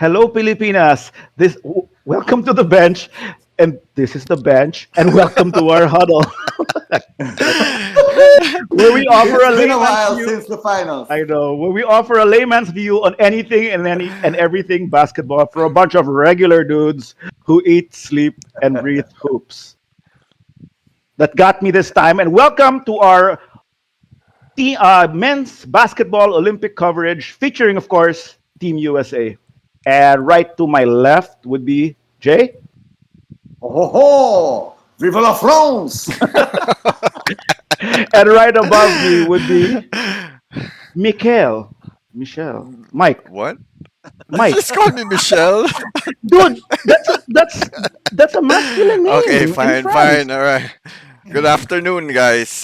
Hello, Pilipinas. Welcome to the bench, and this is the bench, and welcome to our huddle, where we offer a It's been a layman's while view. since the finals. I know where we offer a layman's view on anything and everything basketball for a bunch of regular dudes who eat, sleep, and breathe hoops. That got me this time, and welcome to our men's basketball Olympic coverage, featuring, of course, Team USA. And right to my left would be Jay. Oh ho ho! Viva la France! And right above me would be Michael. Mike. What? Mike. Just call me Michelle. Dude, that's a masculine Okay, name in fine, France. fine. All right. Good afternoon, guys.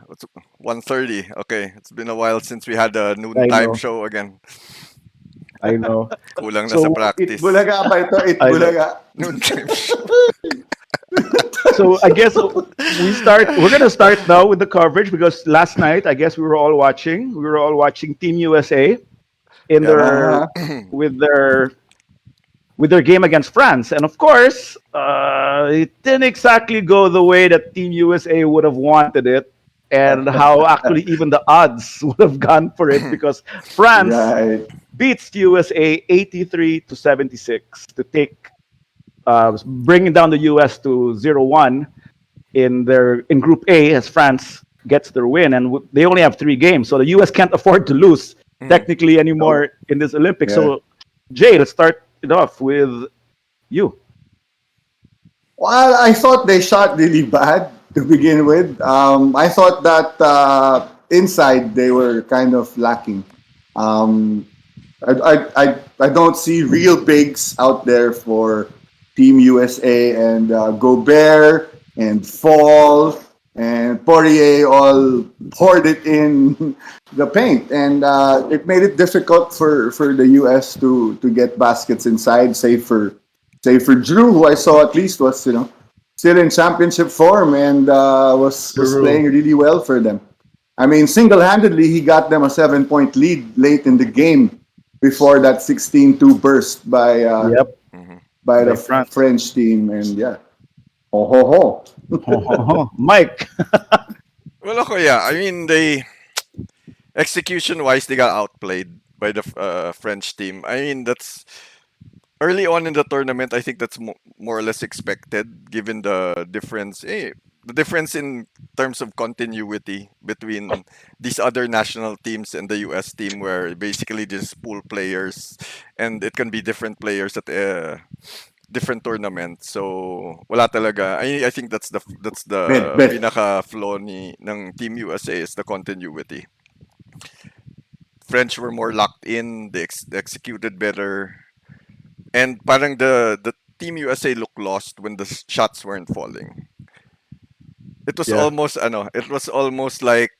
What's 1:30? Okay, it's been a while since we had a I noontime know. show again. I know. Kulang na sa So practice. Itbulaga pa ito, I know. Itbulaga. Noontime show. So I guess we're gonna start now with the coverage because last night I guess we were all watching Team USA in Yep. their Uh-huh. with their with their game against France. And of course, it didn't exactly go the way that Team USA would have wanted it, and how actually even the odds would have gone for it because France Right. beats USA 83 to 76 to take, bringing down the US to 0-1 in Group A as France gets their win, and they only have 3 games, so the US can't afford to lose Mm. technically No. anymore in this Olympics. Yeah. So Jay, let's start it off with you. Well, I thought they shot really bad to begin with. I thought that inside they were kind of lacking. Um, I don't see real bigs out there for Team USA, and Gobert and Fall and Poirier all poured it in the paint, and it made it difficult for the US to get baskets inside, save for Drew, who I saw at least was still in championship form, and was True. playing really well for them. I mean, single-handedly, he got them a 7-point lead late in the game before that 16-2 burst by Yep, Mhm. by the by France. French team, and yeah, ho ho ho. Mike. Well, okay, yeah. I mean, they execution-wise, they got outplayed by the French team. I mean, that's early on in the tournament. I think that's more or less expected, given the difference. The difference in terms of continuity between these other national teams and the US team, where basically just pool players, and it can be different players at different tournaments. So wala talaga. I think that's Bet the bet. pinaka flaw ng Team USA is the continuity. French were more locked in. They executed better, and parang the Team USA looked lost when the shots weren't falling. It was Yeah. almost ano. It was almost like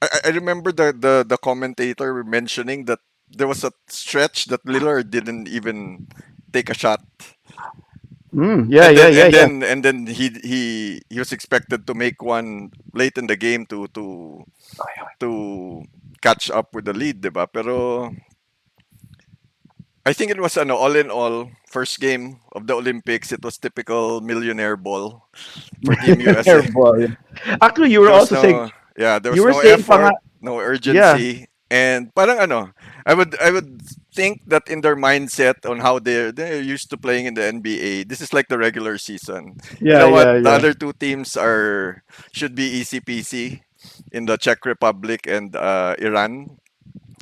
I remember the commentator mentioning that there was a stretch that Lillard didn't even take a shot, Yeah, and yeah, then yeah, yeah. he was expected to make one late in the game to catch up with the lead, diba? Pero I think it was ano, all in all, first game of the Olympics. It was typical millionaire ball for Team USA. Hairball. Yeah. Actually, you were There was also saying no, yeah, there you was were no saying pa nga, effort, no yeah, urgency, and parang ano, I would think that in their mindset on how they're used to playing in the NBA, this is like the regular season. You yeah, know what? yeah, The yeah. other two teams are should be easy peasy in the Czech Republic and Iran.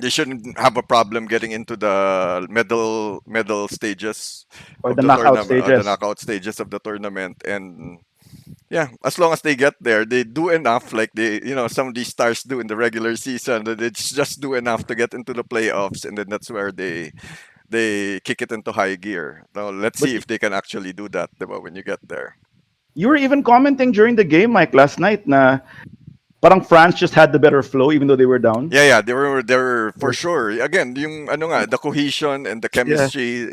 They shouldn't have a problem getting into the medal stages Or of the the knockout tournament, the stages. knockout stages of the tournament, and yeah, as long as they get there, they do enough, like some of these stars do in the regular season. That they just do enough to get into the playoffs, and then that's where they kick it into high gear. Now let's But see if they can actually do that, diba, when you get there. you were even commenting during the game, Mike, last night na parang France just had the better flow even though they were down. Yeah, yeah, they were for Like, sure. Again, yung ano nga, the cohesion and the yeah, chemistry,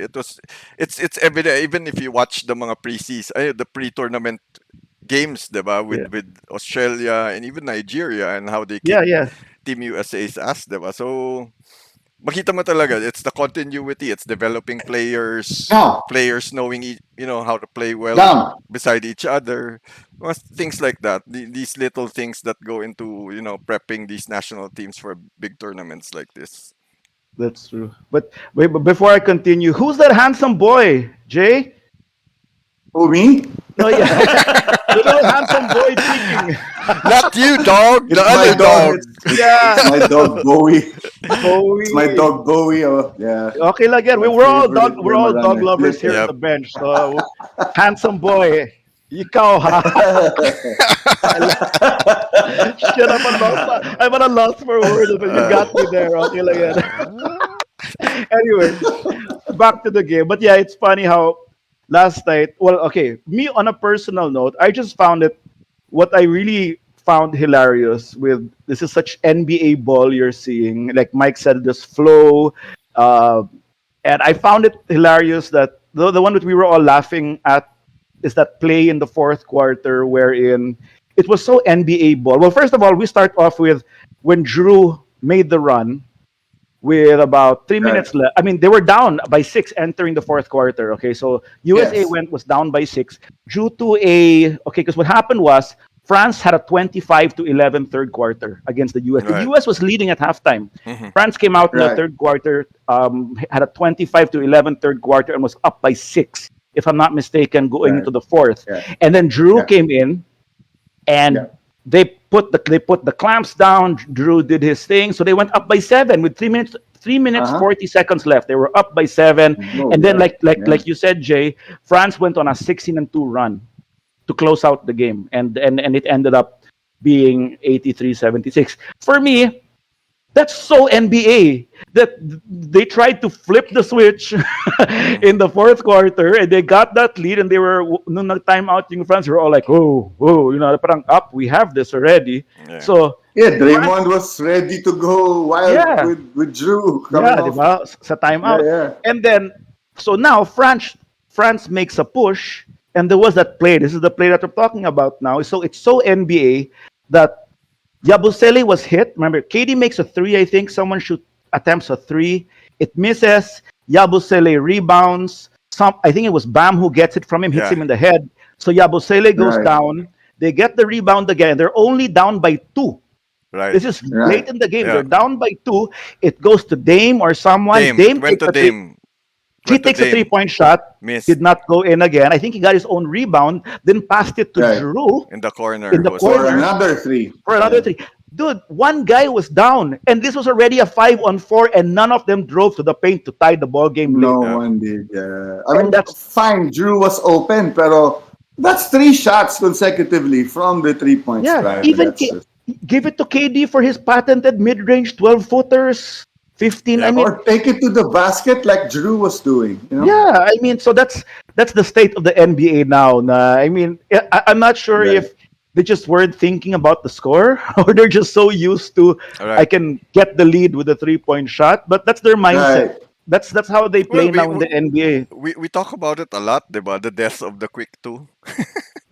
it's evident even if you watch the mga the pre-tournament games, diba, yeah, with Australia and even Nigeria, and how they yeah, kick yeah. Team USA's ass, diba? So makita mo talaga, it's the continuity, it's developing Now, players knowing, how to play well now, beside each other, things like that. These little things that go into, prepping these national teams for big tournaments like this. That's true. But wait, but before I continue, who's that handsome boy, Jay? who me? No, yeah, the little handsome boy cheeking. Not you, dog. The It's my other dog. dog. It's Yeah, my dog Bowie. It's my Bowie. dog Bowie. Oh, yeah, Okay, like again, my favorite we're all Burma dog runner. lovers here on Yep. the bench. So, handsome boy, ikaw ha. Shit, I'm at a loss for words, but you got me there. Okay, like again. Anyway, back to the game. But yeah, it's funny how last night, well, okay, me on a personal note, I just found it, what I really found hilarious with this is such NBA ball you're seeing. Like Mike said, this flow. Uh, and I found it hilarious that the one that we were all laughing at is that play in the fourth quarter wherein it was so NBA ball. Well, first of all, we start off with when Drew made the run with about three Right. minutes left. I mean, they were down by six entering the fourth quarter. Okay, so USA Yes. was down by six due to a because what happened was France had a 25 to 11 third quarter against the US. The Right. US was leading at halftime. Hmm. France came out in the Right. third quarter, had a 25 to 11 third quarter and was up by six, if I'm not mistaken, going Right. into the fourth. Yeah. And then Drew Yeah. came in Yeah. and they put the clamps down. Drew did his thing, so they went up by seven with 3 minutes Uh-huh. 40 seconds left. They were up by seven, Oh, and then yeah. Yeah. like you said, Jay, France went on a 16-2 run to close out the game, and it ended up being 83-76. For me, that's so NBA that they tried to flip the switch in the fourth quarter and they got that lead and they were nung nag-time out yung France, were all like, oh, oh, parang up, we have this already. Yeah. So Yeah, France, Draymond was ready to go wild yeah, with Drew coming yeah, di off. ba? Sa Yeah, timeout. yeah. And then so now France makes a push and there was that play. This is the play that we're talking about now. So it's so NBA that Yabusele was hit. Remember, KD makes a three, I think. Someone attempts a three. It misses. Yabusele rebounds. I think it was Bam who gets it from him, hits Yeah. him in the head. So Yabusele goes Right. down. They get the rebound again. They're only down by two. Right. This is Right. late in the game. Yeah. They're down by two. It goes to Dame or someone. Dame. Dame Went takes to a three. Dame. He Went to takes a Dame. three-point shot. Missed Did not go in again. I think he got his own rebound. Then passed it to Right. Drew in the corner. in the Was For corner another three. for another Yeah. three. Dude, one guy was down, and this was already a 5-on-4, and none of them drove to the paint to tie the ball game late. No Yeah. one did. Yeah. I And mean, that's fine. Drew was open, pero that's three shots consecutively from the 3 point yeah. stripe. Even That's just, give it to KD for his patented mid-range 12-footers, 15. I Yep. mean, or take it to the basket like Drew was doing. yeah. I mean, so that's the state of the NBA now. I mean, I'm not sure Right. if they just weren't thinking about the score or they're just so used to I Right. can get the lead with a 3-point shot, but that's their mindset. Right. That's how they Well, play now in the NBA. we talk about it a lot, diba? The death of the quick two.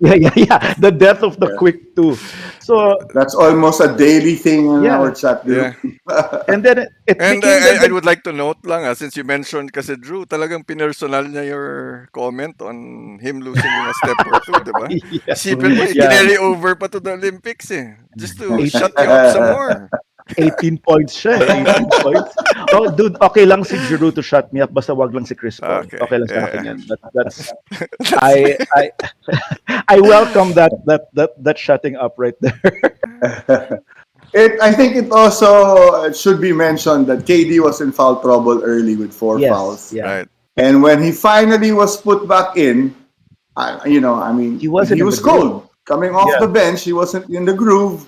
Yeah, yeah, yeah. The death of the Yeah. quick two. So That's almost a daily thing in yeah, our chat group. Yeah. and then it And became I would like to note lang, since you mentioned kasi Drew, talagang pinersonal niya your comment on him losing yung a step or two, diba? yeah, Isipin mo, yeah, kinary over pa to the Olympics Just to eight, shut you up some more. 18 points siya. 18 points. Oh, dude, okay lang si Giroud to shut me up basta wag lang si Chris Paul. Okay. Okay lang sa Yeah. akin yan. That's I I welcome that shutting up right there. I think it also should be mentioned that KD was in foul trouble early with four fouls. yeah. Right. And when he finally was put back in, I mean, He wasn't in was the groove. cold. Coming off Yeah. the bench, he wasn't in the groove.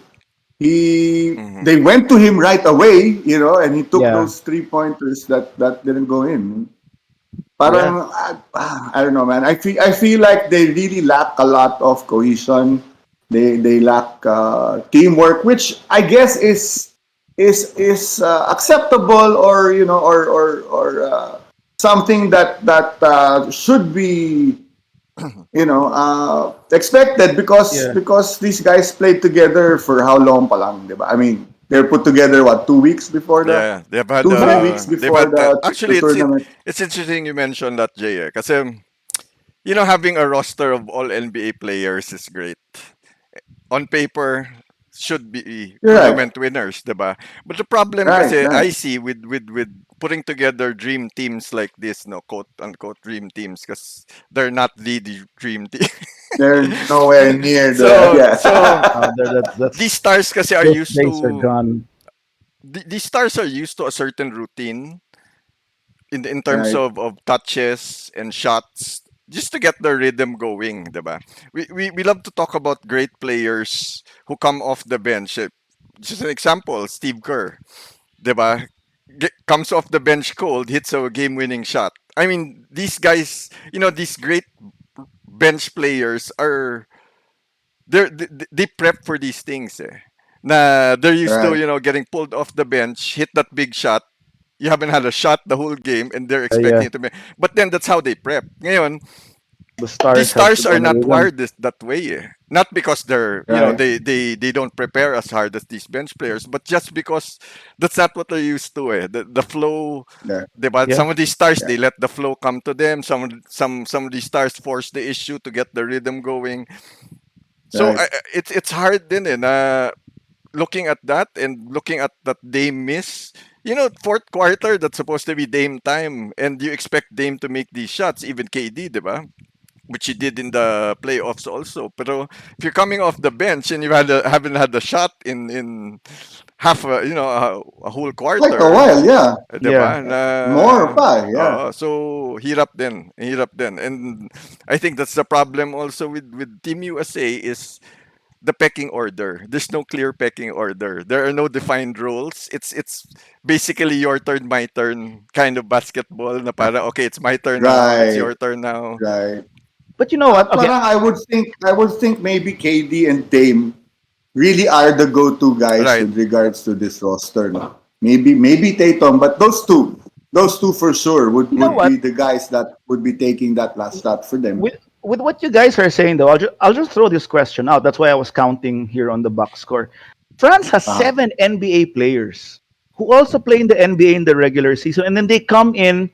Mhm. They went to him right away, and he took Yeah. those 3 pointers that didn't go in. Parang, I don't know, man. I feel like they really lack a lot of cohesion. They lack teamwork, which I guess is acceptable, or something that should be expected, because Yeah. these guys played together for how long pa lang, 'di ba? I mean, they're put together what 2 weeks before the Yeah, they've had 2 3 weeks they've before had the actually tournament. it's interesting you mentioned that, Jay. Kasi having a roster of all NBA players is great. On paper, should be You're right, tournament winners, diba? But the problem right, kasi right. I see with putting together dream teams like this, no, quote unquote dream teams, because they're not the dream team. They're nowhere near the so so yeah. these That's stars kasi are those used days are to gone. these stars are used to a certain routine in terms Right. of touches and shots just to get the rhythm going, diba? We love to talk about great players who come off the bench. Just an example, Steve Kerr, diba? Comes off the bench cold, hits a game-winning shot. I mean, these guys, these great bench players they prep for these things. They're used to, Right. getting pulled off the bench, hit that big shot. You haven't had a shot the whole game, and they're Yeah, expecting it to be. But then that's how they prep. Ngayon, the these stars have to stars be are on the not rhythm. wired that way. Not because they're, Right. they don't prepare as hard as these bench players, but just because that's not what they're used to. The flow, Yeah. but Yeah, some of these stars Yeah. they let the flow come to them. Some of these stars force the issue to get the rhythm going. So Right. it's hard din na looking at that and looking at that Dame miss. Fourth quarter, that's supposed to be Dame time, and you expect Dame to make these shots, even KD, diba? Which he did in the playoffs also. Pero if you're coming off the bench and haven't had a shot in half a whole Quite a quarter, while, yeah. yeah. diba? More pa, yeah. So hirap din, and I think that's the problem also with Team USA is the pecking order. There's no clear pecking order. There are no defined rules. It's basically your turn, my turn kind of basketball. Na para okay, it's my turn now. It's Right. your turn now. Right. But you know what? Okay, Parang I would think maybe KD and Dame really are the go-to guys Right. with regards to this roster. No? Maybe Tatum, but those two for sure would you know would what? be the guys that would be taking that last shot for them. With what you guys are saying, though, I'll just throw this question out. That's why I was counting here on the box score. France has Uh, 7 NBA players who also play in the NBA in the regular season, and then they come in,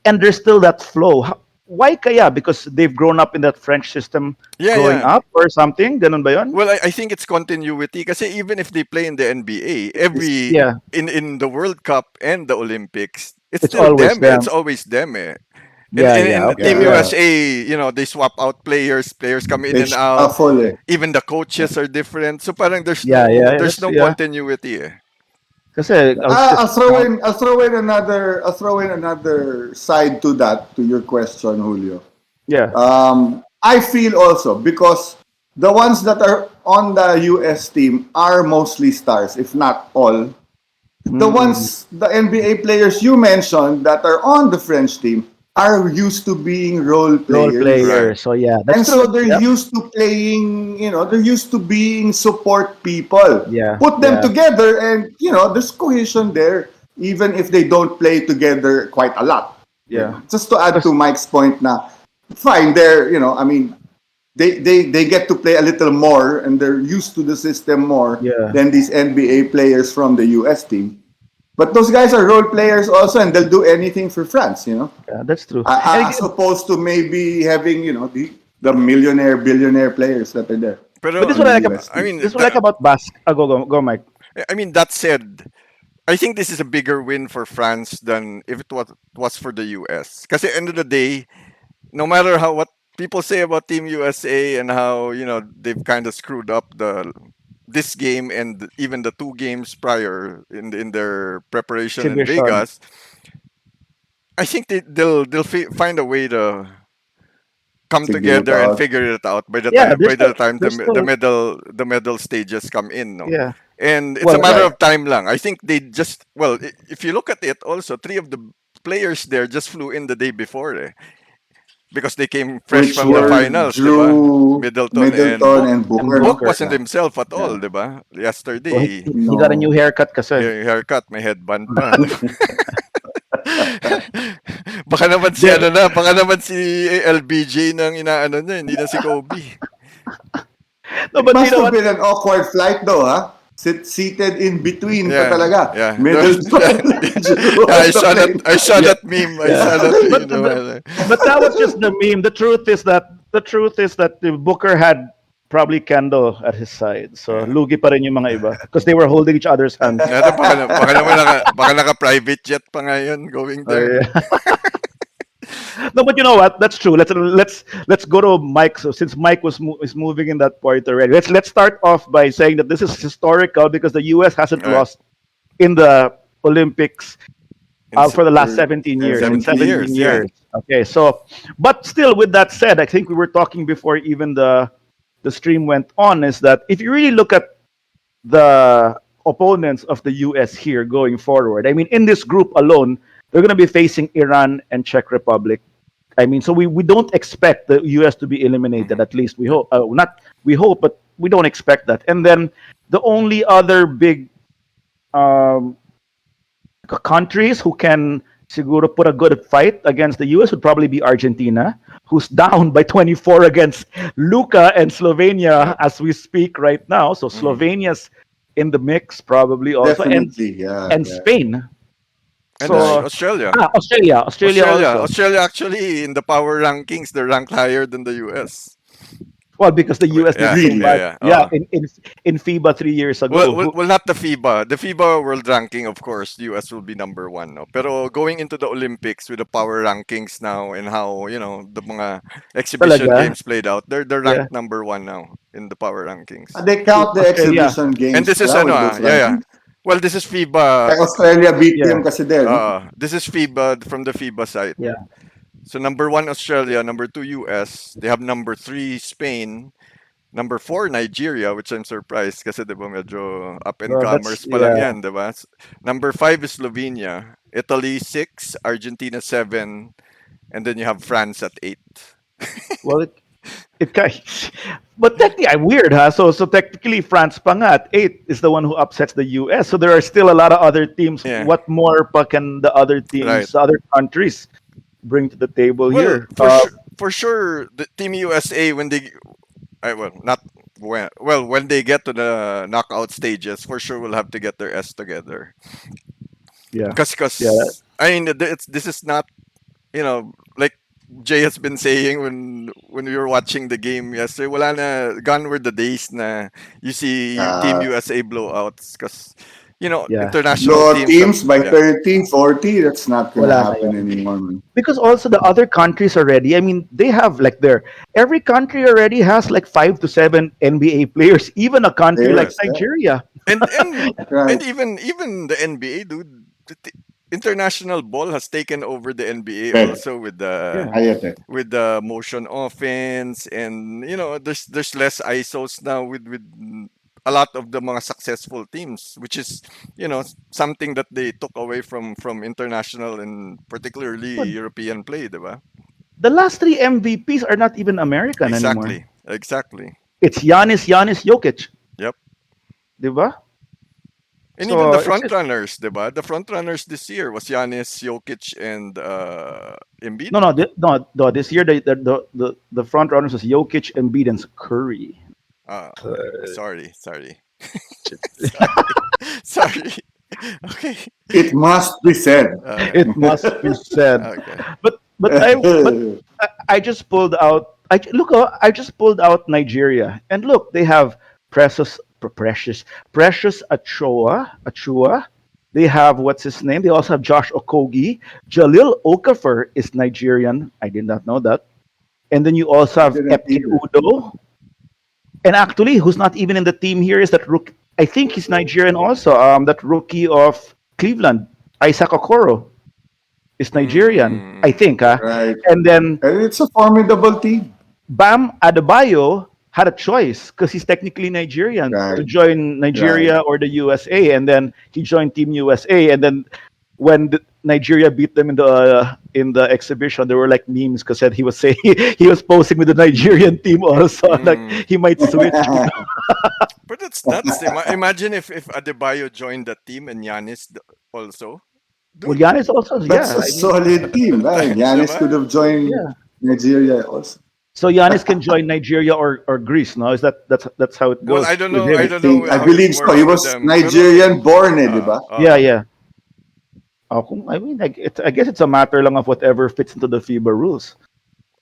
and there's still that flow. Why kaya? Because they've grown up in that French system Yeah, growing yeah. up or something? Ganun ba yun? Well, I think it's continuity. Kasi even if they play in the NBA, Yeah, in the World Cup and the Olympics, it's it's still always them. It's them. always them. Yeah, In yeah, okay, Team yeah, yeah. USA, they swap out players come in They and out. shuffle eh. Even the coaches are different. So parang yeah, yeah. there's That's no yeah. continuity. Kasi I was I'll just throw count. in I'll throw in another side to that, to your question, Julio. Yeah. I feel also because the ones that are on the US team are mostly stars, if not all. Mm, The NBA players you mentioned that are on the French team are used to being role role players. Right. player. So yeah, that's And true. so they're Yep. used to playing, they're used to being support people. Yeah, Put them yeah, together and, there's cohesion there, even if they don't play together quite a lot. yeah. Just to add to Because Mike's point na, fine, I mean, they get to play a little more and they're used to the system more yeah, than these NBA players from the US team. But those guys are role players also, and they'll do anything for France. yeah, that's true. And As again, opposed to maybe having the millionaire, billionaire players that are there but this is Pero on what the I like. US I team. mean, This is what I like about Go, go, go, Mike. that said, I think this is a bigger win for France than if it was for the US. Because at the end of the day, no matter what people say about Team USA and how they've kind of screwed up this game and even the two games prior in their preparation in Exhibition. Vegas, I think they'll find a way to come Figure it together and out. figure it out by the Yeah, time there's the still, medal stages come in, no. yeah. And it's a Well, matter Right. of time lang. I think they just if you look at it also, three of the players there just flew in the day before, because they came fresh Which from the were finals, diba? Drew, Middleton and Middleton, Book. and and Booker. Book Booker. wasn't Yeah. himself at all, Yeah. diba? Well, Yesterday, he got a new No. haircut kasi. haircut, may headband pa. Then, Baka naman si LBJ nang inaano niya, hindi na si Kobe. no, It but you must know have what? been an awkward flight though, huh? seated in between pa Yeah, talaga. yeah. Middle Yeah, of I the saw that. plane. I saw Yeah. that meme. I Yeah. saw that But meme. but that was just the meme. The truth is that the Booker had probably Kendall at his side. So Yeah. lugi pa rin yung mga iba because they were holding each other's hands. Nata baka naman baka naka-private jet pa ngayon going Oh, there. yeah. No, but you know what? That's true. Let's go to Mike. So since Mike is moving in that point already, let's start off by saying that this is historical because the U.S. hasn't All right. lost in the Olympics In for the last For 17 years. In 70 17. 17 years, yeah. years. Okay, so but still, with that said, I think we were talking before even the stream went on. Is that if you really look at the opponents of the US here going forward. I mean, in this group alone, they're going to be facing Iran and Czech Republic. I mean, so we don't expect the US to be eliminated. Mhm. At least we hope. Not we hope, but we don't expect that. And then the only other big um, countries who can siguro put a good fight against the US would probably be Argentina, who's down by 24 against Luka and Slovenia Yep. as we speak right now. So Mhm. Slovenia's in the mix probably also, and Definitely. Yeah. and Yeah. Spain. And Right. So Australia. Australia also. Australia actually in the power rankings they're ranked higher than the US. Well, because the US did Yeah, so Really? yeah, bad. yeah. Yeah, in FIBA 3 years Well, ago. well, well, not the FIBA. The FIBA world ranking, of course, the US will be number one. No? Pero going into the Olympics with the power rankings now and how, the mga exhibition Talaga. games played out, they're Yeah. ranked number one now in the power rankings. They count the Australia. exhibition And games this is pala with those yeah, yeah. rankings. Well, this is FIBA. Like Australia beat Yeah. them kasi there, no? This is FIBA from the FIBA site. Yeah. So number one Australia, number two US. They have number three Spain, number four Nigeria, which I'm surprised kasi 'di ba medyo up and Well, that's comers pa lang yeah. yan, 'di ba? Number five is Slovenia, Italy six, Argentina seven, and then you have France at eight. Well, it kind but technically weird, huh? So technically France pa nga at 8 is the one who upsets the US. So there are still a lot of other teams. Yeah, What more pa can the other right. teams, the other countries bring to the table Well, here? for sure, the Team USA when they, well, not when they get to the knockout stages, for sure will have to get their S together. Yeah. Yeah. Cause I mean, this is not like Jay has been saying when we were watching the game yesterday, wala na, gone were the days na you see Team Uh, USA blowouts because Yeah. international Blow teams have, teams by yeah, 30, 40, that's not gonna Wala na happen yun. anymore, man. Because also the other countries already, I mean, they have like every country already has like 5 to 7 NBA players, even a country like Players, yeah. Nigeria. and and Right. and even the NBA, dude, international ball has taken over the NBA Right. also Yeah. with the motion offense, and there's less ISOs now with a lot of the mga successful teams, which is something that they took away from international and particularly But European play, diba? the last 3 MVPs are not even American anymore. Exactly. It's Giannis, Jokic, Yep. di ba? And even So the it's front runners, diba? The front runners this year was Giannis, Jokic, and Embiid. no, no, no. This year the front runners was Jokic, Embiid, and Curry. Okay. Sorry. Sorry. Sorry. Okay. It must be said. It must be said. Okay. But I just pulled out. I just pulled out Nigeria, and look, they have Precious Achua. They have what's his name? They also have Josh Okogie. Jalil Okafor is Nigerian. I did not know that. And then you also I have didn't Epke either. Udo. And actually, who's not even in the team here is that rookie. I think he's Nigerian also. That rookie of Cleveland, Isaac Okoro, is Nigerian. I Mm, think. Right. And then And it's a formidable team. Bam Adebayo had a choice because he's technically Nigerian to Right. join Right. Nigeria or the USA, and then he joined Team USA. And then when Nigeria beat them in the exhibition, there were like memes because he was saying he was posing with the Nigerian team also, like mm. he might switch. But that's nuts. Imagine if Adebayo joined the team and Giannis also. Well, Dude, Giannis also, That's yeah. a I mean, solid team, right? Giannis diba? could have joined yeah. Nigeria also. So Giannis can join Nigeria or Greece. No, is that's how it Well, goes I don't with know. I I him? don't know think, I how it believe so. He works with was them. Nigerian Pero, born, di ba? Yeah, yeah. I mean, I guess it's a matter lang of whatever fits into the FIBA rules,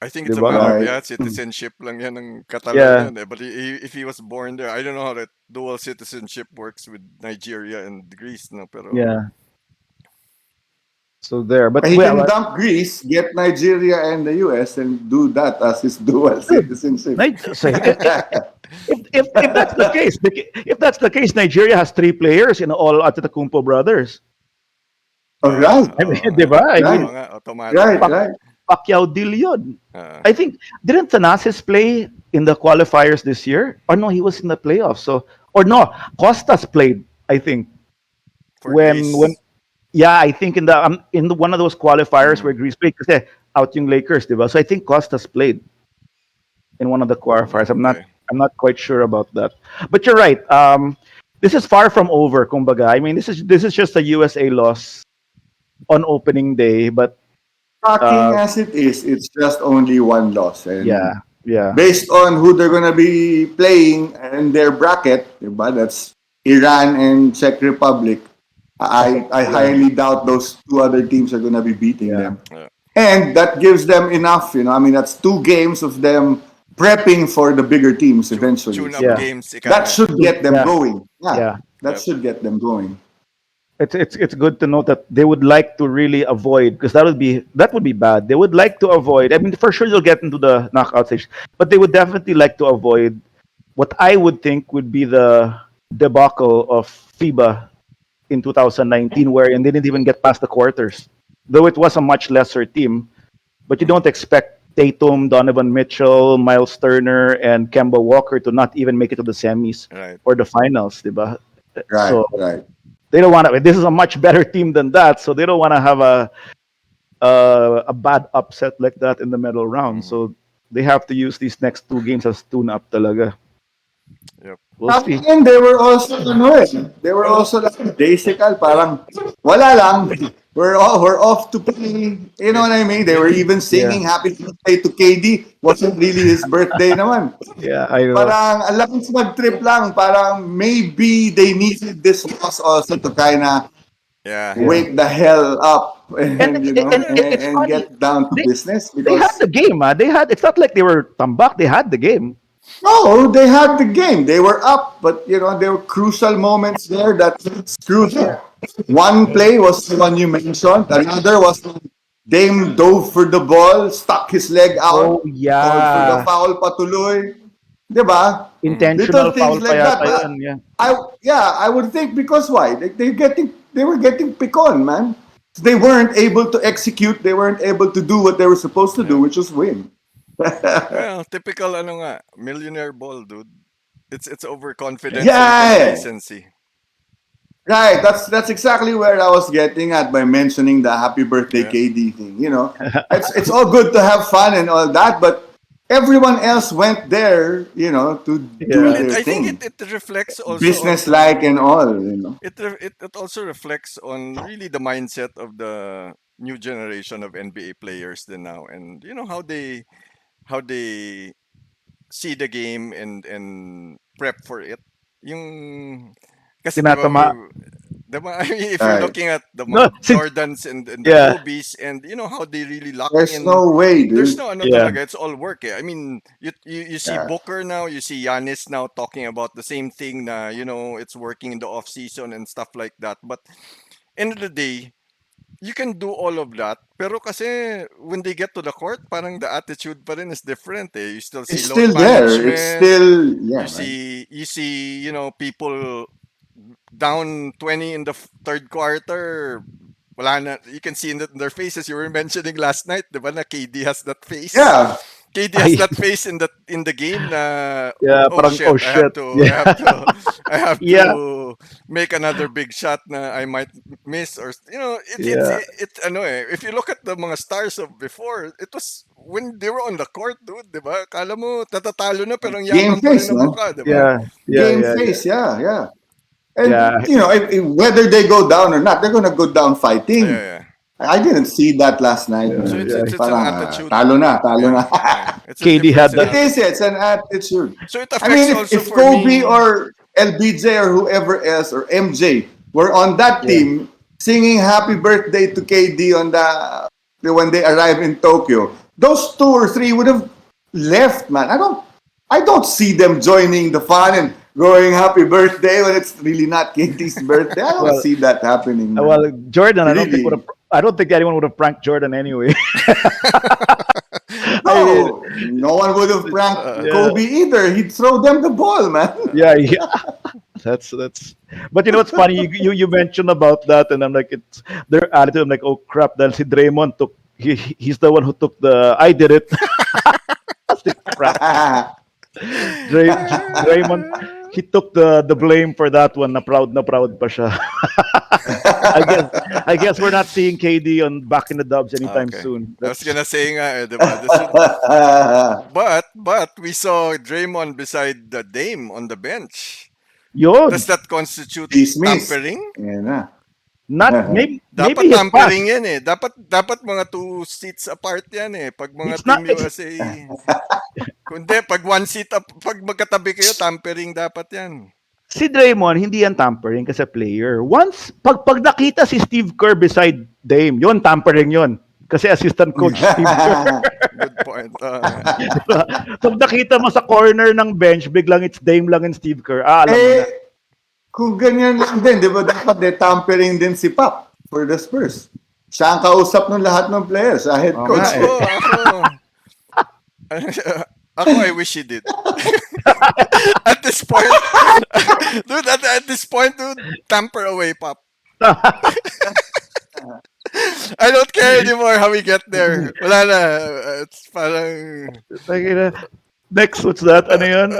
I think it's a diba? matter of Right. yeah, citizenship lang yan ng Yeah, Catalonia. Eh. But if he was born there, I don't know how that dual citizenship works with Nigeria and Greece. No, pero yeah. So there, but He well, can dump Greece, get Nigeria and the US, and do that as his dual good. citizenship. So if that's the case, if that's the case, Nigeria has three players in all Antetokounmpo brothers. All right, I mean, oo nga. diba? I right, Oo mean, nga, automatic right, na. Pac- right. Pacquiao deal yun. Ah, I think didn't Thanasis play in the qualifiers this year? Or no, he was in the playoffs. So or no, Costas played. I think for when Greece. yeah, I think in one of those qualifiers where Mm, Greece played kasi out yung Lakers, diba? So I think Costas played in one of the qualifiers. okay. I'm not quite sure about that. But you're right. This is far from over, kumbaga. I mean, this is just a USA loss on opening day, but Shocking uh, as it is, it's just only one loss, and yeah, yeah, based on who they're gonna be playing and their bracket, diba? That's Iran and Czech Republic. I yeah, highly doubt those two other teams are gonna be beating yeah. them. Yeah. And that gives them enough, I mean, that's 2 games of them prepping for the bigger teams eventually. Tune-up Yeah. So games, ika that nga. should get them Yeah, going. Yeah, yeah. that Yep. should get them going. It's good to note that they would like to really avoid because that would be bad. They would like to avoid. I mean, for sure they'll get into the knockout stage, but they would definitely like to avoid what I would think would be the debacle of FIBA in 2019, wherein they didn't even get past the quarters. Though it was a much lesser team, but you don't expect Tatum, Donovan Mitchell, Miles Turner, and Kemba Walker to not even make it to the semis Right. or the finals, diba? Right, So right. they don't want to. This is a much better team than that, so they don't want to have a bad upset like that in the middle round. Mhm. So they have to use these next two games as tune-up talaga. Yep. We'll see. And they were also, they were also like basical, parang wala lang. We're off to play. You know what I mean? They were even Yeah, singing happy birthday to KD. Wasn't really his birthday naman. yeah, I know. Parang ang laking mag-trip lang. Parang maybe they needed this loss also to kind of Yeah. Yeah, wake the hell up and and it's and funny. get down to They business they had because the game. They had. It's not like they were tambak. They had the game. no, they had the game. They were up, but there were crucial moments there that screwed them. One play was the one you mentioned. Another was Dame dove for the ball, stuck his leg Oh out, called for the yeah, foul patuloy. Diba? Mm. Little intentional things foul pa like that. yata But yun. Yeah, I would think because why? They were getting pick on, man. They weren't able to execute. They weren't able to do what they were supposed to do, Yeah. which was win. Well, typical ano nga, millionaire ball, dude. It's overconfidence and Yeah. complacency. Right, that's exactly where I was getting at by mentioning the happy birthday Yeah. KD thing. It's all good to have fun and all that, but everyone else went there, to Well, do yeah, their I think thing, it reflects also on business like and all. it also reflects on really the mindset of the new generation of NBA players then now, and you know how they see the game and prep for it. Yung kasi 'di ba tinatama. I mean, if you're Right. looking at the No, since Jordans and the yeah, Kobe's and you know how they really lock There's in. no way, There's dude. no ano yeah, talaga, it's all work eh. I mean, you see Yeah. Booker now, you see Giannis now talking about the same thing na, it's working in the off season and stuff like that. But end of the day, you can do all of that, pero kasi when they get to the court, parang the attitude pa rin is different eh. You still see It's load still there. It's management, still you yeah, man. see, people down 20 in the third quarter, wala na, you can see in their faces. You were mentioning last night, di ba, na KD has that face. Yeah. KD has ay, that face in the game na yeah, oh parang shit, oh shit. I Yeah, have to I have yeah, to make another big shot na I might miss, or yeah, ano eh, if you look at the mga stars of before, it was when they were on the court, dude, 'di ba? Kala mo tatatalo na pero ang Game yabang pa rin face, ng man. mukha, 'di ba? yeah, yeah, Game yeah, yeah, face, yeah, yeah. And yeah. whether they go down or not, they're gonna go down Yeah, fighting. yeah. I didn't see that last night, So man. it's an Parang attitude. talo na, talo Yeah, na. yeah. It's a KD difference had in that. It is, attitude. it's an attitude. So it I affects mean, also if for Kobe me. or LBJ or whoever else or MJ were on that Yeah. team singing happy birthday to KD on the when they arrive in Tokyo, those two or three would have left, man. I don't see them joining the fun and going happy birthday when it's really not KD's birthday. I don't Well, see that happening, man. well, Jordan. Really. I don't think anyone would have pranked Jordan anyway. I mean, No, no one would have pranked yeah, Kobe either. He'd throw them the ball, man. yeah. That's. But you know what's funny? You mentioned about that, and I'm like, it's their attitude. I'm like, oh crap! Then si Draymond took. He's the one who took the. I did it. Si crap. Draymond. He took the blame for that one. Na proud pa siya. I guess I guess we're not seeing KD on back in the Dubs anytime Okay. soon. I was That's gonna say nga, diba? But we saw Draymond beside the Dame on the bench. yun. Does that constitute Dismiss. tampering? Yan na. Not maybe Dapat his pass. tampering yan eh. Dapat mga 2 seats apart yan eh. Pag mga It's not. Team It's USA. Kundi, pag 1 seat up, pag magkatabi kayo, tampering dapat yan. si Draymond, hindi yan tampering kasi player. Once, pag nakita si Steve Kerr beside Dame, yon tampering yon. Kasi assistant coach Steve Kerr. Good point. Diba? Pag nakita mo sa corner ng bench, biglang it's Dame lang and Steve Kerr. Alam mo na. Kung ganyan lang din, di ba dapat tampering din si Pop for the Spurs. Siya ang kausap ng lahat ng players, head coach. Ako, I wish he did. At this point, dude, tamper away, Pop. I don't care anymore how we get there. Wala na. It's parang... Next, what's that? Ano yun?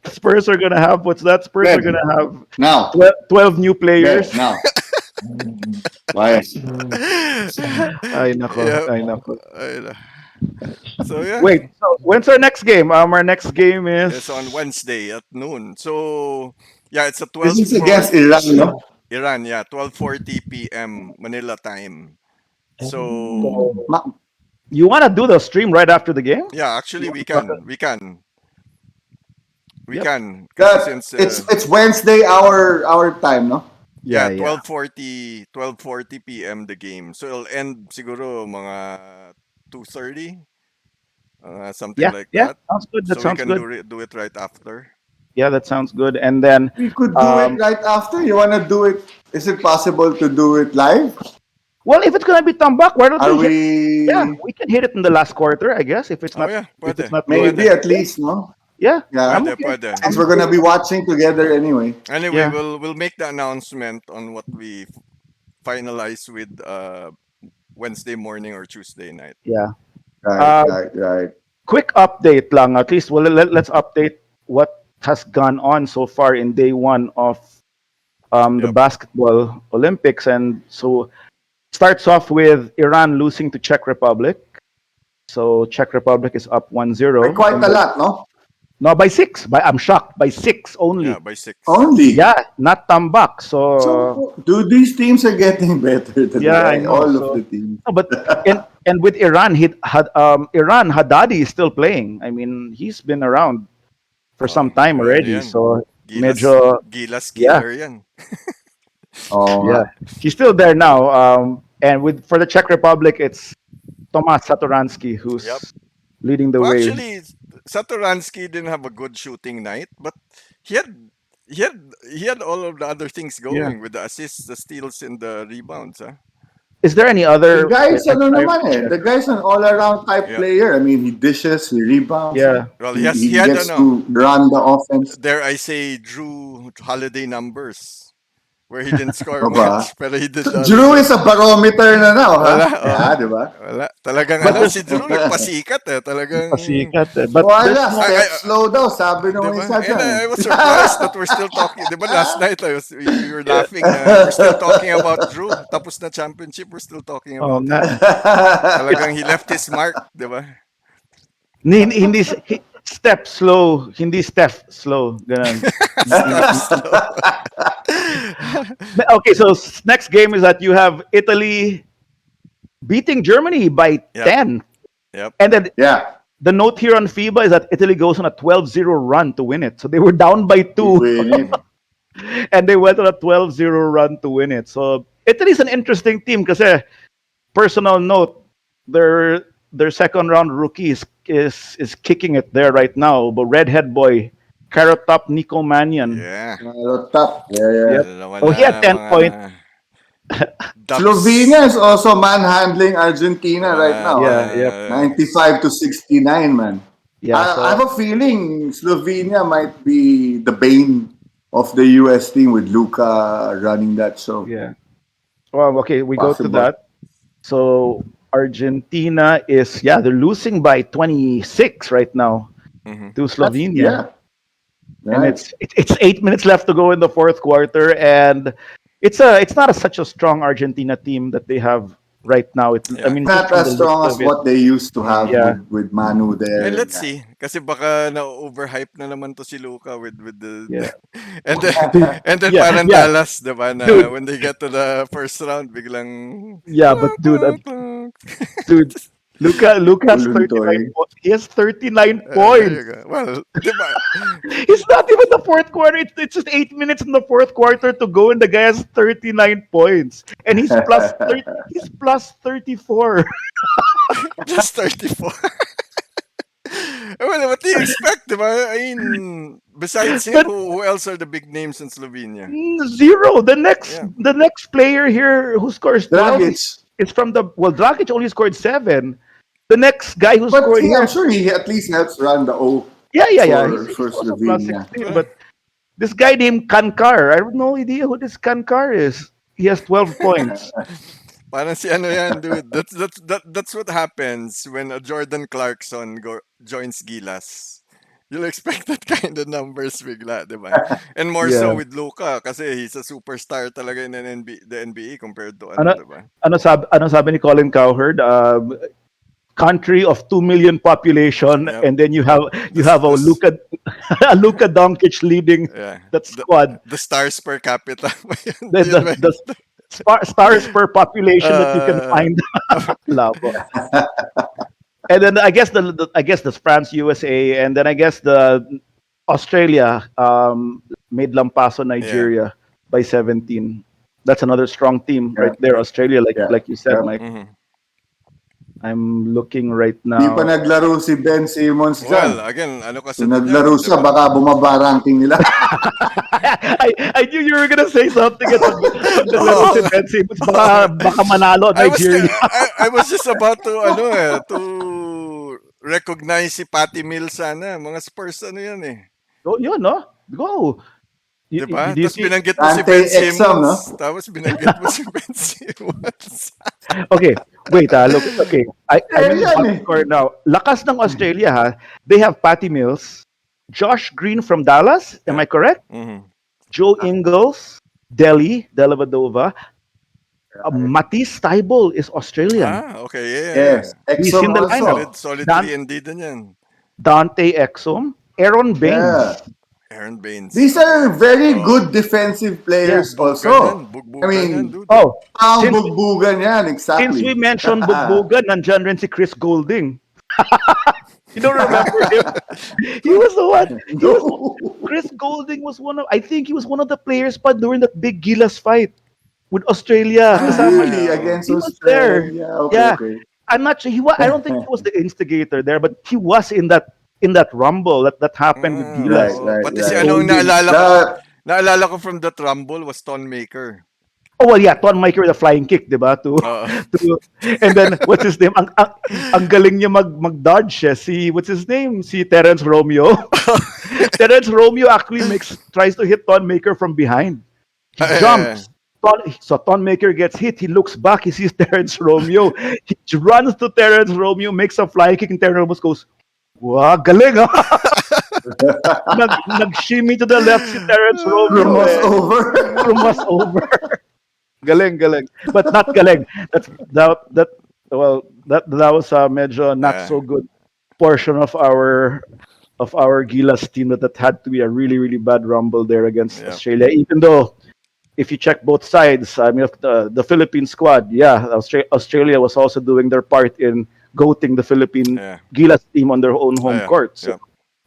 Spurs are gonna have, what's that? Spurs are gonna have Now. 12 new players. Now. Why? Ay, nako. Yeah. Ay, nako. So, yeah. Wait, so when's our next game? Our next game is It's on Wednesday at noon. So, yeah, it's a 12 This is against Iran, no? Iran, yeah, 12:40 p.m. Manila time. So, You want to do the stream right after the game? yeah, actually we can. We Yep. can. Kasi since It's Wednesday our time, no? yeah, Yeah. 12:40 p.m. the game. So it'll end siguro mga 2:30. Something Yeah, like yeah. that. Sounds good. That So we sounds can good. do it right after. Yeah, that sounds good. And then We could do it right after. You wanna do it? Is it possible to do it live? well, if it's gonna be tambak, why don't Are we? we? Yeah, we can hit it in the last quarter, I guess. If it's Oh not, yeah, if it's pwede. not Maybe at least, no? Yeah, Yeah. I'm Pwede, okay. pwede. Since we're gonna be watching together anyway. Anyway, Yeah. we'll make the announcement on what we finalize with Wednesday morning or Tuesday night. Yeah. Right. Quick update lang. At least, well, let's update what has gone on so far in day one of the Yep. basketball Olympics. And so starts off with Iran losing to Czech Republic. So Czech Republic is up 1-0. By quite a lot, no? No, by 6. I'm shocked. By 6 only. Yeah, by 6. Only. Yeah, not tambak. So, So, dude, these teams are getting better today. Yeah, I know. All So- of the teams. no, but and with Iran, Iran Haddadi is still playing. I mean, he's been around for some time well, already. yan. So Gilas, medyo Gilas yeah. killer yan. Oh, yeah, he's still there now. And for the Czech Republic, it's Tomas Satoransky who's Yep. leading the Well, way. actually, Satoransky didn't have a good shooting night, but he had all of the other things going with the assists, the steals, and the rebounds. Huh? Is there any other? the guy's I- ano I- naman eh. The guy's an all-around type Yeah. player. I mean, he dishes, he rebounds. Yeah. Well, He, he he had gets to run the offense. dare I say, Drew Holiday numbers where he didn't score Aba. much, pero he did. the Drew is a barometer na now, ha? Wala, Yeah, di ba? Wala. Talagang But si Drew nagpasikat eh. Talagang... Pasikat, eh. But Wala, there's no- step slow daw, sabi nung Diba? isa And dyan. I was surprised that we're still talking. Diba last night we were laughing. We're still talking about Drew. Tapos na championship, we're still talking oh, about him. na, Talagang he left his mark. Diba? hindi step slow, hindi Steph slow. Ganun. Okay, so next game is that you have Italy beating Germany by Yep. 10. Yep. And then Yeah, the note here on FIBA is that Italy goes on a 12-0 run to win it. So they were down by to 2 win it. and they went on a 12-0 run to win it. So Italy's an interesting team because personal note, their second round rookie is kicking it there right now. But redhead boy, carrot top Nico Mannion. Yeah. Top. Yeah, yeah. Yep. Ano naman Oh, he had na 10 mga points. Slovenia ducks. is also manhandling Argentina right now. Yeah, yep. 95 to 69, man. Yeah, I have so a feeling Slovenia might be the bane of the US team with Luka running that show. yeah. Well, okay, we go to Possible. that. So Argentina is they're losing by 26 right now Mhm. to Slovenia. Yeah. And Right. it's 8 minutes left to go in the fourth quarter, and it's not such a strong Argentina team that they have right now. I Yeah. mean, just Not from the as looks strong as of it, what they used to have yeah, with Manu there. And let's Yeah. see. Kasi baka na-overhype na naman to si Luka with the yeah, and then dude, and then yeah, parang yeah, Dallas, 'di ba, na dude, when they get to the first round biglang yeah, but dude, Luca has 39 Uluntoy. points. He has 39 there you points. go. Well, 'di ba? It's not even the fourth quarter. It's just 8 minutes in the fourth quarter to go, and the guy has 39 points, and he's plus 30. He's plus 34. Just 34. Well, what do you expect, 'di ba? I mean, besides him, But who else are the big names in Slovenia? zero. Yeah. The next player here who scores 12 Dragic. is from the Dragic only scored 7. The next guy who But scored I'm here, sure he at least helps run the O yeah. for He's also plus Slovenia. 16. But this guy named Kankar, I have no idea who this Kankar is. He has 12 points. Parang si ano yan, dude. That's what happens when a Jordan Clarkson joins Gilas. You'll expect that kind of numbers bigla, di ba? And more so Yeah. with Luka kasi he's a superstar talaga in the NBA compared to ano, Ano, di ba? ano sabi ni Colin Cowherd? Country of 2 million population, Yep. and then you have a This, Luka a Luka Doncic leading yeah. that squad. The stars per capita. The Yun ba? stars per population that you can Uh, find. Labo. And then I guess the France USA, and then I guess the Australia made Lampaso Nigeria by 17. That's another strong team Yeah. right there. Australia, Yeah. like you said, Yeah. Mike. mhm. I'm looking right Di pa now. naglaro si Ben Simmons Well, dyan. again, ano kasi Kung din naglaro yan, di siya, ba? baka bumaba ranking nila. I knew you were gonna say something. Pag naglaro si Ben Simmons, baka manalo Nigeria. I was just about to to recognize si Patty Mills sana. Mga Spurs ano yan eh. Oh, yun, no? Go. You, 'Di ba? do you Tapos see? binanggit mo si Dante Ben Exum, no? Simmons. Tapos binanggit mo si Ben Simmons. Okay, wait. Look. Okay, I'm in the yan box eh. score now. Lakas ng Australia, ha? They have Patty Mills, Josh Green from Dallas. Am I correct? Mhm. Joe Ingles, Delavadova. Matisse Tybal is Australian. Okay, yeah. Yes. He's Exum in the also. lineup. Solid Dan- 3 and D din yan. Dante Exum, Aaron Baines. Yeah. Aaron Baines. These are very good defensive players also. Bugbugan I mean, yan, dude. Oh, ang since, bugbugan yan, since we exactly. mentioned Bugbugan, nandyan rin si Chris Golding. You don't remember him? He was the one. Chris Golding was I think he was one of the players pa during that big Gilas fight with Australia. Kasama Really? niya. Against He was there. Australia? Okay, Yeah. okay. I'm not sure. I don't think he was the instigator there, but he was in that rumble that happened with Gilas. Right, Pati si right. anong The- naalala ko from that rumble was Ton Maker. Oh well, yeah, Ton Maker with a flying kick, diba? And then what's his name? Ang galing niya mag-dodge siya. What's his name? Si Terence Romeo. Terence Romeo actually tries to hit Ton Maker from behind. He jumps. Ton Maker gets hit. He looks back. He sees Terence Romeo. He runs to Terence Romeo, makes a flying kick, and Terence Romeo goes, "Wow, galing ha!" Nag-shimmy to the left si Terence Romeo. Room was over. Room was over. Galing. But not galing. That was a medyo not so good portion of our Gilas team that had to be a really, really bad rumble there against Australia. Even though if you check both sides, I mean, the Philippine squad, yeah, Australia was also doing their part in goating the Philippine Yeah. Gilas team on their own Oh, home yeah. court. So Yeah.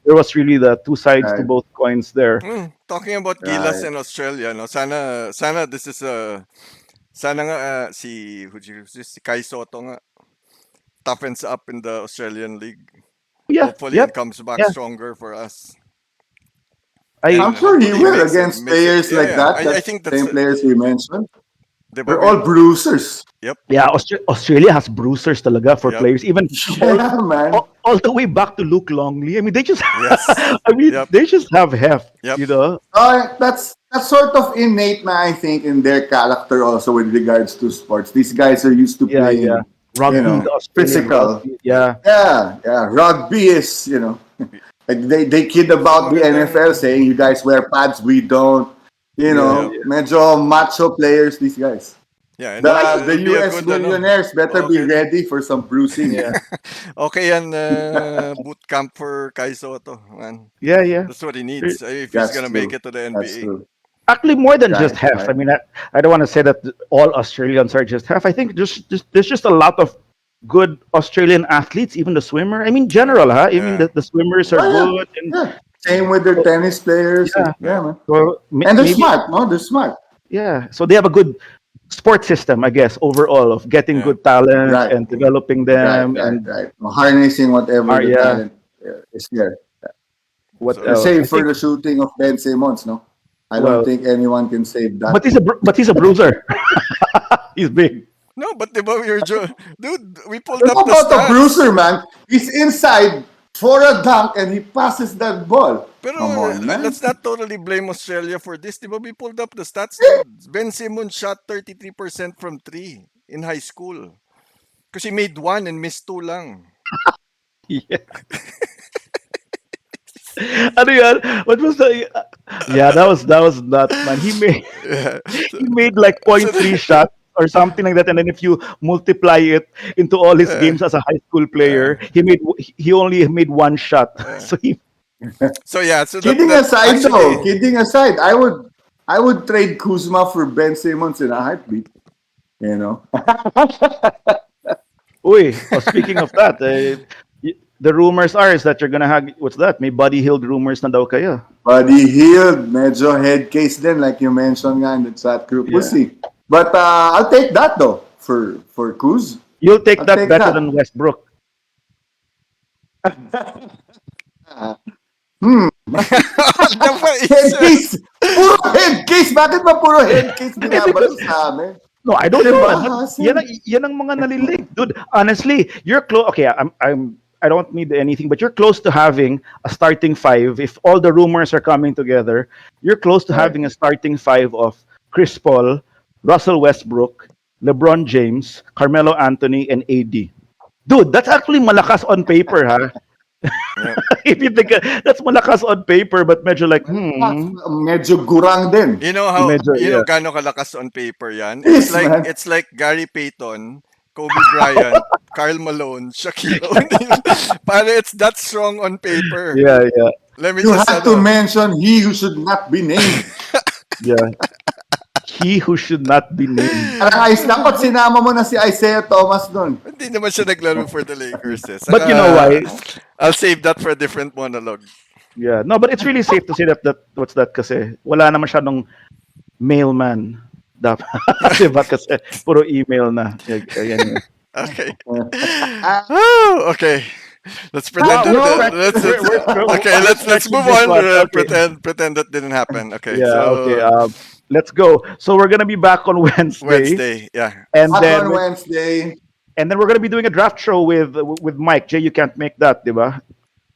there was really the two sides to Right, both coins there. Talking about Gilas right. in Australia, no, sana this is sana nga si Kai Soto nga toughens up in the Australian League, Yeah, hopefully, and yep, comes back yeah. stronger for us, I and I'm sure he hopefully will makes it against makes it. players Yeah, like yeah. that. I That think that's same players we mentioned. the They're all bruisers. Yep, Yeah, Australia has bruisers talaga for yep, players, even all, Yeah, man. all the way back to Luke Longley. I mean, they just, yes, I mean, yep, they just have heft, yep, you know. That's sort of innate, man. I think in their character also with regards to sports. These guys are used to Yeah, yeah. playing, Rugby, the Australian physical. rugby. yep. Yeah, Yeah, yeah. Rugby is, like they kid So about the NFL magandang saying you guys wear pads, we don't. yeah, yep. yeah. Medyo macho players, these guys. Yeah, and No, I, The it'll be a US good ano. millionaires better be Okay, ready for some bruising. yeah, okay yan boot camp for Kai Soto, man. yeah, yeah. That's what he There- needs if he's That's gonna make true. it to the That's NBA. true. Actually, more than just Right, half. I right. mean, I don't want to say that all Australians are just half. I think just there's just a lot of good Australian athletes, even the swimmer. I mean, general, huh? I mean, Yeah. the swimmers are Oh yeah, good, and yeah. Same with their tennis players. yeah. Yeah, man. So And they're maybe smart, no? They're smart. yeah. So they have a good sport system, I guess, overall of getting Yeah. good talent Right, and developing right, them, right, and right. Harnessing whatever the yeah. talent is there. What So else? Save I for think. the shooting of Ben Simmons, no? I don't Well, think anyone can save but that. he's a bruiser. He's big. no, but diba dude, we pulled What up the about the stats. bruiser, man? He's inside for a dunk and he passes that ball. Pero Come on, man. let's not totally blame Australia for this. Diba we pulled up the stats, dude. Ben Simmons shot 33% from three in high school. Because he made one and missed two lang. Yeah. Ano yan? What was the? Yeah, that was nuts, man. Yeah. He made like So, point three shots or something like that, and then if you multiply it into all his uh, games as a high school uh, player, he only made one shot. uh. So he So yeah, so Kidding that aside, though, actually kidding aside, I would trade Kuzma for Ben Simmons in a heartbeat. You know, Uy, speaking of that, the rumors are is that you're gonna have what's that? May Buddy Hield rumors na daw kayo. Buddy Hield, medyo head case then, like you mentioned nga in the chat group. We'll Yeah. see. But I'll take that though for Kuz. You'll take I'll that take better that. than Westbrook. Head case! Puro head case! Bakit ba puro head case binabalo sa amin? No, I don't Puro know. hassle. Yan ang mga nalilink. Dude, honestly, you're close. Okay, I don't need anything, but you're close to having a starting five. If all the rumors are coming together, you're close to Right. having a starting five of Chris Paul, Russell Westbrook, LeBron James, Carmelo Anthony, and AD. Dude, that's actually malakas on paper, ha? yeah. If you think that's malakas on paper, but medyo like, Medyo gurang din. You know how medyo, you know yeah. gaano kalakas on paper yan? Yes, man. It's like Gary Payton, Kobe Bryant, Karl Malone, Shaquille O'Neal. Para it's that strong on paper. Yeah, yeah, Let me You just had to mention he who should not be named. yeah. He who should not be named. Parang ayos lang kot sinama mo na si Isaiah Thomas doon. Hindi naman siya naglaro for the Lakers. Eh. But you know why? I'll save that for a different monologue. Yeah, no, but it's really safe to say that what's that kasi wala na masyadong mailman dapat. Diba kasi puro email na. Yan. Okay. Oh, okay. Let's pretend no, let's move on. Okay. Pretend that didn't happen. Okay. Yeah, so okay. Let's go. So we're gonna be back on Wednesday, Wednesday, yeah. and Back then on Wednesday. we're gonna be doing a draft show with Mike. Jay, you can't make that, diba?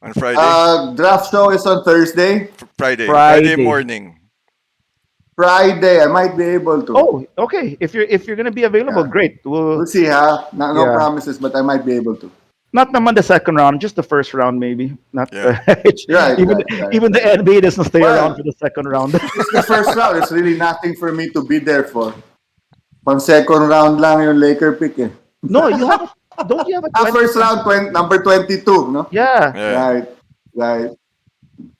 On Friday, Draft show is on Thursday. Friday morning. Friday, I might be able to. Oh, okay. If you're gonna be available, Yeah. great. We'll see, ha? No Yeah. promises, but I might be able to. Not naman the second round, just the first round maybe. Not Yeah. Right, even right. even the NBA doesn't stay Well, around for the second round. It's the first round. It's really nothing for me to be there for. Pang second round lang yung Laker pick eh. No, don't you have a 20? First round, number 22, no? Yeah, Yeah. Right.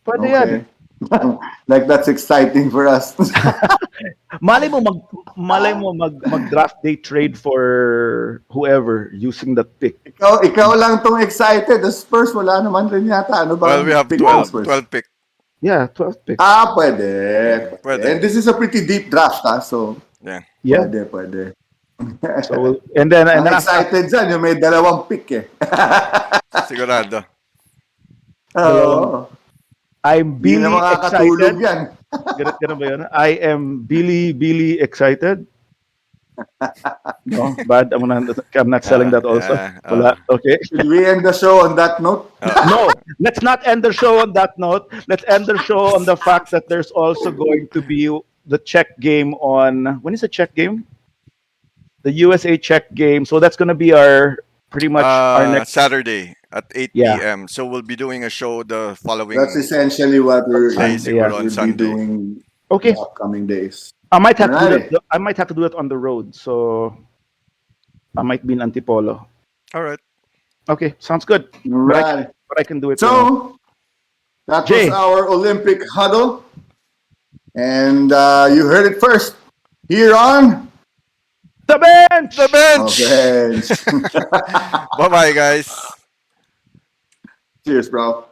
pwede yan. Okay. Like that's exciting for us. Malay mo mag-draft day trade for whoever using that pick. Ikaw lang tong excited. The Spurs, wala naman rin yata. Ano Well, we bang have pick ng 12, Spurs? 12 pick. Yeah, 12 pick. Pwede. And Pwede. this is a pretty deep draft, so Yeah. Yeah. pwede. So and then Ang after excited dyan, yung may dalawang pick eh. Sigurado. Oo. I'm Hindi na Billy makakatulog excited. yan. Ganun ba yun? I am Billy excited. No, bad. I'm not selling that also. Wala. Okay. Should we end the show on that note? No, let's not end the show on that note. Let's end the show on the fact that there's also going to be the Czech game on. When is the Czech game? The USA Czech game. So that's going to be our pretty much our next. Saturday at 8 Yeah. p.m. So we'll be doing a show the following That's essentially what we're day, siguro we'll on be Sunday. doing Okay. in the upcoming days. I might have to do Alright. that. I might have to do it on the road. So I might be in Antipolo. All right. Okay, sounds good. Right. But I can do it. So that Jay. was our Olympic huddle. And you heard it first here on The bench. The bench. Bench. Bye bye, guys. Cheers, bro.